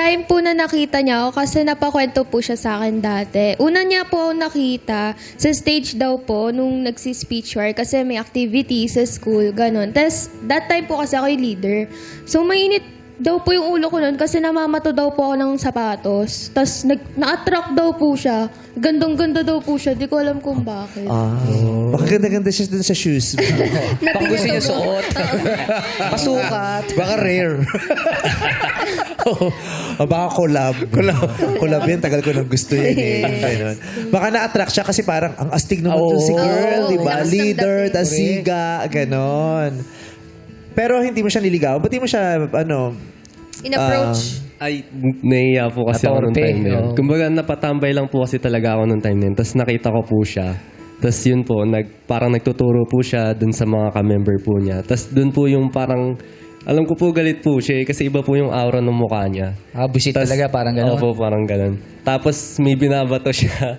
time po na nakita niya ako kasi napakwento po siya sa akin dati. Una niya po ako nakita sa stage daw po nung nagsi-speech work kasi may activity sa school, ganun. Tapos that time po kasi ako yung leader. So mainit daw po yung ulo ko nun kasi namamato daw po ako ng sapatos. Tapos na-attract daw po siya. Gandang-ganda daw po siya. Di ko alam kung bakit. Baka ganda-ganda siya dun sa shoes. Baka gusto niya suot. Pasukat. Baka rare. Baka collab. Collab yan. Tagal ko nang gusto yan eh. Ganun. Baka na-attract siya kasi parang ang astig naman dun si girl. Diba? lakas ng Leader, dating. tas siga. Ganon. Pero hindi mo siya niligaw. Ba't di mo siya, In-approach. Ay, naiya po kasi ako nung Natorpe, time na yun. oo. Kumbaga, napatambay lang po kasi talaga ako nung time na yun. Tapos nakita ko po siya. Tapos yun po, parang nagtuturo po siya dun sa mga ka-member po niya. Tapos dun po yung parang, alam ko po galit po siya kasi iba po yung aura ng mukha niya. Busit talaga, parang gano'n. Opo, parang gano'n. Tapos may binabato siya.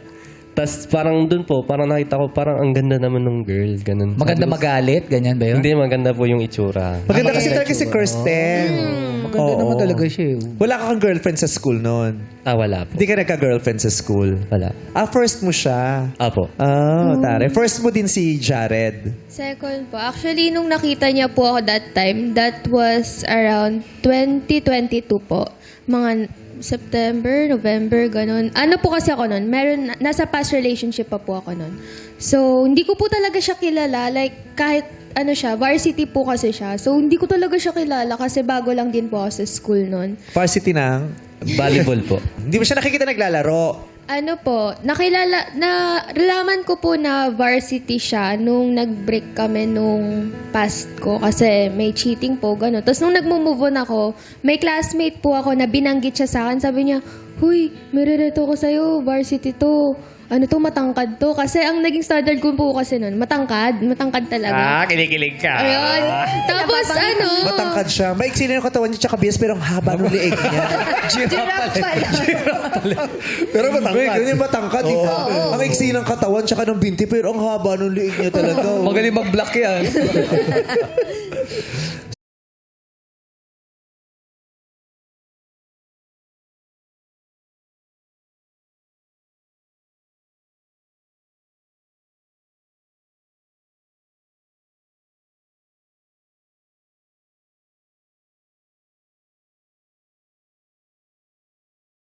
Tapos parang dun po, parang nakita ko, parang ang ganda naman ng girl. Ganun. Maganda Sabi ko, magalit, ganyan ba yun? Hindi, maganda po yung itsura. maganda kasi talaga si Kirsten. Maganda Oo. naman talaga siya. Wala ka kang girlfriend sa school noon. Wala po. Hindi ka nagka-girlfriend sa school. Wala. First mo siya. Apo. Tare. First mo din si Jared. Second po. Actually, nung nakita niya po ako that time, that was around 2022 po. Mga September, November, ganun. Ano po kasi ako nun? Nasa past relationship pa po ako nun. So, hindi ko po talaga siya kilala. Like, kahit ano siya, varsity po kasi siya. So, hindi ko talaga siya kilala kasi bago lang din po ako sa school nun. Varsity ng... Volleyball po. Hindi mo siya nakikita naglalaro. Ano po, nalaman ko po na varsity siya nung nag-break kami nung past ko kasi may cheating po, gano'n. Tapos nung nag-move on ako, may classmate po ako na binanggit siya sa akin. Sabi niya, "Huy, may rereto ko sa'yo, varsity to. Ano to, matangkad to." Kasi ang naging standard ko po kasi nun, matangkad talaga. Kinikilig ka. Ayun. Tapos ano, Matangkad siya. Maiksi na yung katawan niya tsaka bias pero ang haba ng liig niya. Giraffe pala. Pero matangkad. Ganun yung matangkad, di ba? Ang iksi ng katawan tsaka ng binti pero ang haba ng liig niya talaga. Magaling mag-block yan.